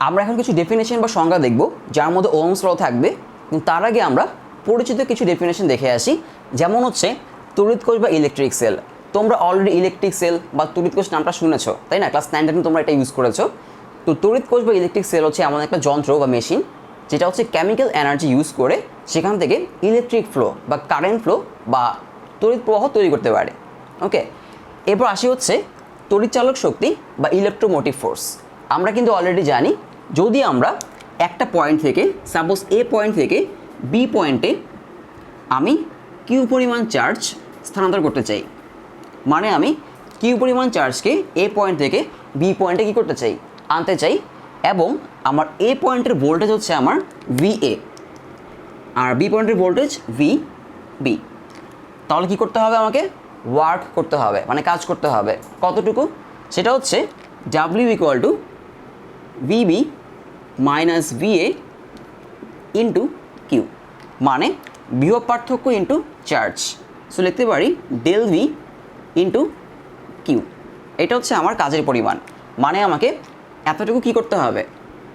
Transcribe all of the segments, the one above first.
আমরা এখন কিছু ডেফিনেশন বা সংজ্ঞা দেখব যার মধ্যে ওহমস ল থাকবে, কিন্তু তার আগে আমরা পরিচিত কিছু ডেফিনেশন দেখে আসি। যেমন হচ্ছে তড়িৎ কোষ বা ইলেকট্রিক সেল। তোমরা অলরেডি ইলেকট্রিক সেল বা তড়িৎ কোষ নামটা শুনেছো, তাই না? ক্লাস 9-10 তোমরা এটা ইউজ করেছো। তো তড়িৎ কোষ বা ইলেকট্রিক সেল হচ্ছে এমন একটা যন্ত্র বা মেশিন যেটা হচ্ছে কেমিক্যাল এনার্জি ইউজ করে সেখান থেকে ইলেকট্রিক ফ্লো বা কারেন্ট ফ্লো বা তড়িৎ প্রবাহ তৈরি করতে পারে। ওকে, এরপর আসি হচ্ছে তড়িৎচালক শক্তি বা ইলেকট্রোমোটিভ ফোর্স। আমরা কিন্তু অলরেডি জানি, যদি আমরা একটা পয়েন্ট থেকে সাপোজ এ পয়েন্ট থেকে বি পয়েন্টে আমি কিউ পরিমাণ চার্জ স্থানান্তর করতে চাই, মানে আমি কিউ পরিমাণ চার্জকে এ পয়েন্ট থেকে বি পয়েন্টে কী করতে চাই, আনতে চাই, এবং আমার এ পয়েন্টের ভোল্টেজ হচ্ছে আমার VA আর বি পয়েন্টের ভোল্টেজ VB। তাহলে কী করতে হবে, আমাকে ওয়ার্ক করতে হবে, মানে কাজ করতে হবে। কতটুকু? সেটা হচ্ছে W = VB - VA into Q, মানে বিভব পার্থক্য ইন্টু চার্জ। সো লিখতে পারি ডেল V ইন্টু কিউ। এটা হচ্ছে আমার কাজের পরিমাণ, মানে আমাকে এতটুকু কী করতে হবে,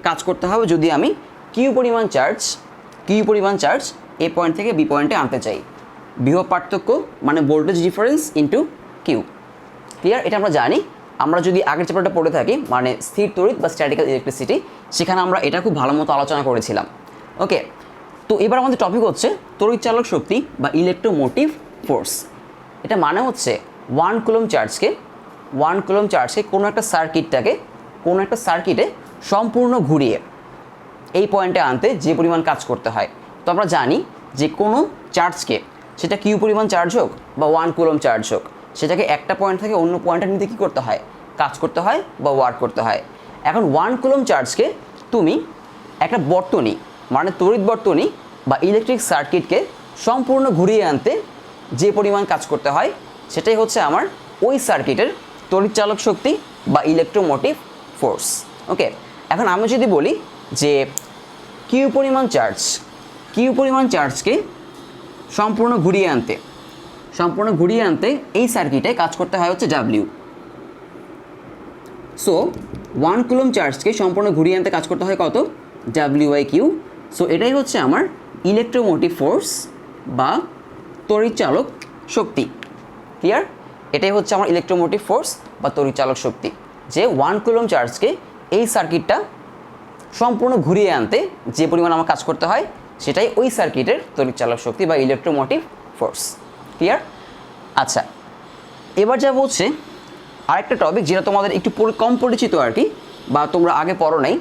কাজ করতে হবে যদি আমি কিউ পরিমাণ চার্জ এ পয়েন্ট থেকে বি পয়েন্টে আনতে চাই। বিভব পার্থক্য মানে voltage difference into q. Clear? এটা আমরা জানি। আমরা যদি আগের চ্যাপ্টারটা পড়ে থাকি, মানে স্থির তড়িৎ বা স্ট্যাটিক্যাল ইলেকট্রিসিটি, সেখানে আমরা এটা খুব ভালো মতো আলোচনা করেছিলাম। ওকে, তো এবার আমাদের টপিক হচ্ছে তড়িৎচালক শক্তি বা ইলেকট্রোমোটিভ ফোর্স। এটা মানে হচ্ছে 1 কুলম্ব চার্জকে কোনো একটা সার্কিটে সম্পূর্ণ ঘুরিয়ে এই পয়েন্টে আনতে যে পরিমাণ কাজ করতে হয়। তো আমরা জানি যে কোনো চার্জকে, সেটা কিউ পরিমাণ চার্জ হোক বা 1 কুলম্ব চার্জ হোক, সেটাকে একটা পয়েন্ট থেকে অন্য পয়েন্টে নিতে কী করতে হয়, কাজ করতে হয় বা ওয়ার্ক করতে হয়। এখন 1 কুলম্ব চার্জকে তুমি একটা বর্তনী, মানে তড়িৎ বর্তনী বা ইলেকট্রিক সার্কিটকে সম্পূর্ণ ঘুরিয়ে আনতে যে পরিমাণ কাজ করতে হয়, সেটাই হচ্ছে আমার ওই সার্কিটের তড়িৎচালক শক্তি বা ইলেকট্রোমোটিভ ফোর্স। ওকে, এখন আমি যদি বলি যে কিউ পরিমাণ চার্জকে সম্পূর্ণ ঘুরিয়ে আনতে এই সার্কিটে কাজ করতে হয় হচ্ছে W। সো 1 কুলম্ব চার্জকে সম্পূর্ণ ঘুরিয়ে আনতে কাজ করতে হয় কত, W/Q। সো এটাই হচ্ছে আমার ইলেকট্রোমোটিভ ফোর্স বা তড়িৎচালক শক্তি। ক্লিয়ার? এটাই হচ্ছে আমার ইলেকট্রোমোটিভ ফোর্স বা তড়িৎচালক শক্তি, যে 1 কুলম্ব চার্জকে এই সার্কিটটা সম্পূর্ণ ঘুরিয়ে আনতে যে পরিমাণ আমার কাজ করতে হয়, সেটাই ওই সার্কিটের তড়িৎচালক শক্তি বা ইলেকট্রোমোটিভ ফোর্স। ক্লিয়ার? আচ্ছা, এবার যা বলছে আরেকটা টপিক যেটা তোমাদের একটু কম পরিচিত আর কি, বা তোমরা আগে পড়ো নাই,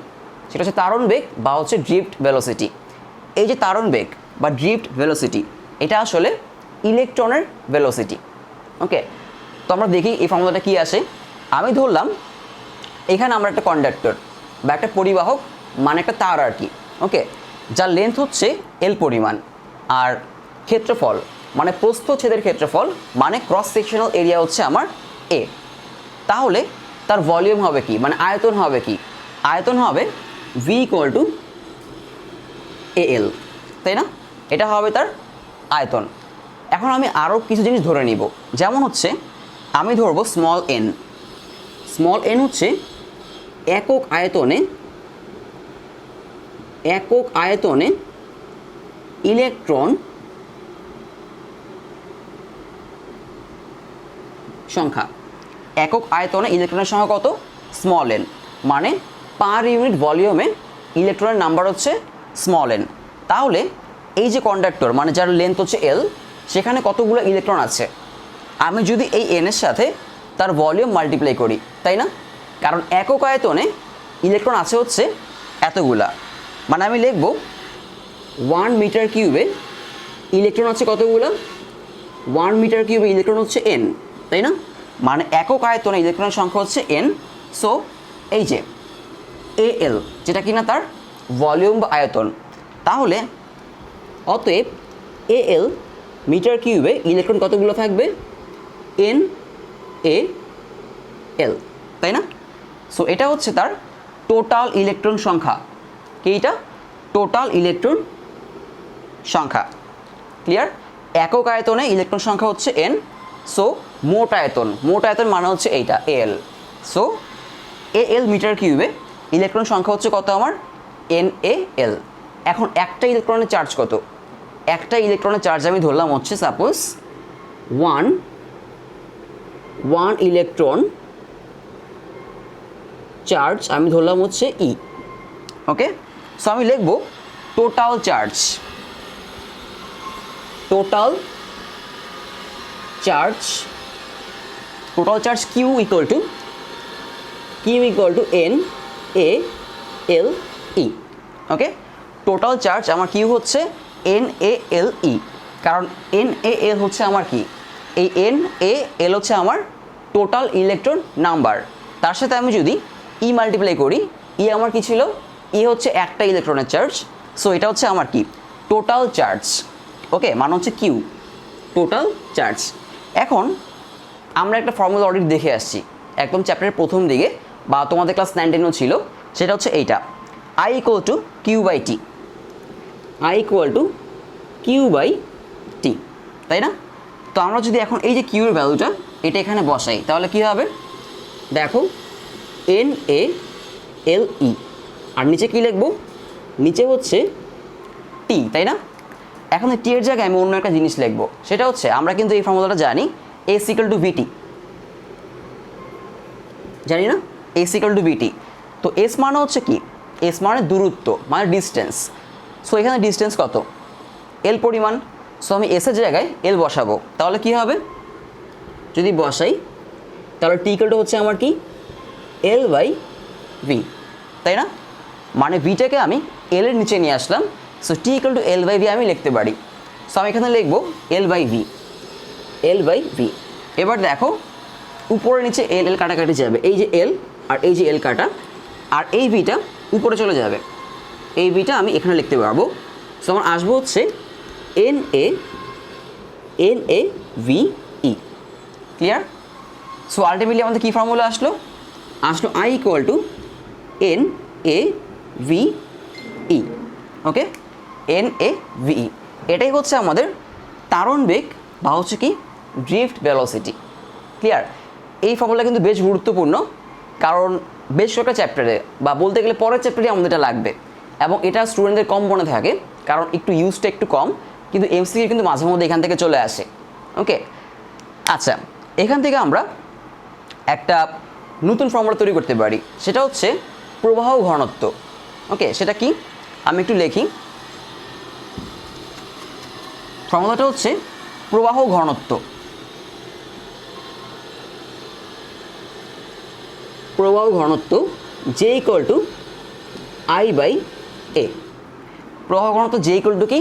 সেটা হচ্ছে তারণ বেগ বা হচ্ছে ড্রিফট ভেলোসিটি। এই যে তারণ বেগ বা ড্রিফট ভেলোসিটি, এটা আসলে ইলেকট্রনের ভেলোসিটি। ওকে, তো আমরা দেখি এই ফর্মুলাটা কী আসে। আমি ধরলাম এখানে আমরা একটা কন্ডাক্টর বা একটা পরিবাহক, মানে একটা তার আর কি। ওকে, যার লেন্থ হচ্ছে L পরিমাণ, আর ক্ষেত্রফল মানে প্রস্থচ্ছেদের ক্ষেত্রফল মানে ক্রস সেকশনাল এরিয়া হচ্ছে আমার A। তাহলে তার ভলিউম হবে কি, মানে আয়তন হবে কি, আয়তন হবে V = AL, তাই না? এটা হবে তার আয়তন। এখন আমি আরও কিছু জিনিস ধরে নিব, যেমন হচ্ছে আমি ধরবো স্মল n হচ্ছে একক আয়তনে ইলেকট্রন সংখ্যা। একক আয়তনে ইলেকট্রনের সংখ্যা কত, স্মল n, মানে পার ইউনিট ভলিউমে ইলেকট্রনের নাম্বার হচ্ছে স্মল n। তাহলে এই যে কন্ডাক্টর, মানে যার লেন্থ হচ্ছে L, সেখানে কতগুলো ইলেকট্রন আছে, আমি যদি এই n এর সাথে তার ভলিউম মাল্টিপ্লাই করি, তাই না? কারণ একক আয়তনে ইলেকট্রন আছে হচ্ছে এতগুলা, মানে আমি লিখব 1 মিটার কিউবে ইলেকট্রন আছে কতগুলো, 1 মিটার কিউবে ইলেকট্রন হচ্ছে n, তাই না? মানে একক আয়তনে ইলেকট্রনের সংখ্যা হচ্ছে n। সো এই যে AL, যেটা কিনা তার ভলিউম বা আয়তন, তাহলে অতএব AL মিটার কিউবে ইলেকট্রন কতগুলো থাকবে, NaL, তাই না? সো এটা হচ্ছে তার টোটাল ইলেকট্রন সংখ্যা। কি এটা? টোটাল ইলেকট্রন সংখ্যা। ক্লিয়ার? একক আয়তনে ইলেকট্রন সংখ্যা হচ্ছে n। সো মোট আয়তন মানে হচ্ছে এইটা AL। সো AL মিটার কিউবে ইলেকট্রন সংখ্যা হচ্ছে কত আমার NaL। এখন একটা ইলেকট্রনের চার্জ কত? একটা ইলেকট্রনের চার্জ আমি ধরলাম হচ্ছে সাপোজ ওয়ান ইলেকট্রন চার্জ আমি ধরলাম হচ্ছে E। ওকে, সো আমি লিখব total charge Q equal to NaLe। Okay, total charge আমার Q হচ্ছে NaLe, কারণ NaL হচ্ছে আমার কি, এই NaL হচ্ছে আমার টোটাল ইলেকট্রন নাম্বার। তার সাথে আমি যদি E মাল্টিপ্লাই করি, E আমার কি ছিল, E হচ্ছে একটা ইলেকট্রনের চার্জ, সো এটা হচ্ছে আমার কি টোটাল চার্জ। ওকে, মানে হচ্ছে Q টোটাল চার্জ। এখন আমরা একটা ফর্মুলা অলরেডি দেখে আসছি একদম চ্যাপ্টারের প্রথম দিকে, বা তোমাদের ক্লাস 9-10ও ছিল, সেটা হচ্ছে এইটা I ইকুয়াল টু Q/T। তাই না? তো আমরা যদি এখন এই যে Q এর ভ্যালুটা এটা এখানে বসাই, তাহলে কি হবে দেখো, NaLe, আর নিচে কি লিখবো, নিচে হচ্ছে T, তাই না? এখন এই T এর জায়গায় আমি অন্য একটা জিনিস লিখবো, সেটা হচ্ছে আমরা কিন্তু এই ফর্মুলাটা জানি S ইকুয়াল টু VT, জানি না, S ইকুয়াল টু VT। তো S মানে হচ্ছে কি, S মানে দূরত্ব, মানে ডিস্টেন্স। সো এখানে ডিস্টেন্স কত, L পরিমাণ। সো আমি S এর জায়গায় L বসাবো, তাহলে কি হবে, যদি বসাই তাহলে T ইকুয়াল টু হচ্ছে আমার কি L/V, তাই না? মানে ভিটাকে আমি L এর নিচে নিয়ে আসলাম, so T equal to L/V আমি লিখতে পারি। সো আমি এখানে লিখবো L/V। এবার দেখো উপরে নিচে L কাটাকাটি যাবে, এই যে L আর এই যে L কাটা, আর এই ভিটা উপরে চলে যাবে, এই ভিটা আমি এখানে লিখতে পারবো। সো আমার আসবো হচ্ছে NaVe। ক্লিয়ার? সো আলটিমেটলি আমাদের কী ফর্মুলা আসলো I equal to NaVe। Okay, NaVe এটাই হচ্ছে আমাদের তারণ বেগ বা হচ্ছে কি ড্রিফট ভেলোসিটি। ক্লিয়ার? এই ফর্মুলা কিন্তু বেশ গুরুত্বপূর্ণ, কারণ বেশ কয়েকটা চ্যাপ্টারে বা বলতে গেলে পরের চ্যাপ্টারে আমাদের এটা লাগবে, এবং এটা স্টুডেন্টদের কম মনে থাকে কারণ একটু ইউজটা একটু কম, কিন্তু MCQ কিন্তু মাঝে মধ্যে এখান থেকে চলে আসে। ওকে, আচ্ছা, এখান থেকে আমরা একটা নতুন ফর্মুলা তৈরি করতে পারি, সেটা হচ্ছে প্রবাহ ঘনত্ব। ওকে, সেটা কি আমি একটু লিখি, ফর্মুলাটা হচ্ছে প্রবাহ ঘনত্ব। J equal to I/A। প্রবাহ ঘনত্ব J ইকুয়াল টু কি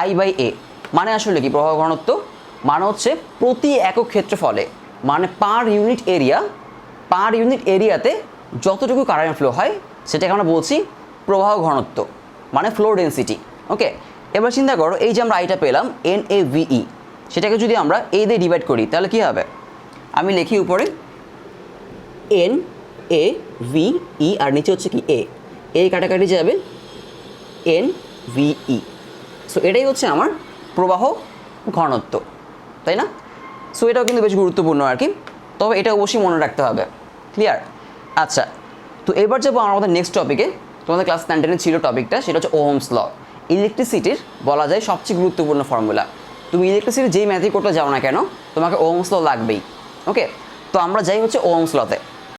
I/A, মানে আসলে কি প্রবাহ ঘনত্ব মানে হচ্ছে প্রতি একক ক্ষেত্রফলে, মানে পার ইউনিট এরিয়াতে যতটুকু কারেন্ট ফ্লো হয় সেটাকে আমরা বলছি প্রবাহ ঘনত্ব, মানে ফ্লো ডেন্সিটি। ওকে, এবার চিন্তা করো, এই যে আমরা আইটা পেলাম NaVe, সেটাকে যদি আমরা A দিয়ে ডিভাইড করি তাহলে কি হবে, আমি লিখি উপরে NaVe আর নিচে হচ্ছে কি A কাটাকাটি যাবে NVE। সো এটাই হচ্ছে আমার প্রবাহ ঘনত্ব, তাই না? সো এটাও কিন্তু বেশ গুরুত্বপূর্ণ আর কি, তবে এটা অবশ্যই মনে রাখতে হবে। ক্লিয়ার? আচ্ছা, তো এবার যাবো আমাদের নেক্সট টপিকে। তোমাদের ক্লাস 9-10 ছিল টপিকটা, সেটা হচ্ছে ওহমস ল। ইলেকট্রিসিটির বলা যায় সবচেয়ে গুরুত্বপূর্ণ ফর্মুলা। তুমি ইলেকট্রিসিটির যেই ম্যাথই করতে যাও না কেন, তোমাকে ওহমস ল লাগবেই। ওকে, তো আমরা যাই হচ্ছে ওহমস লতে।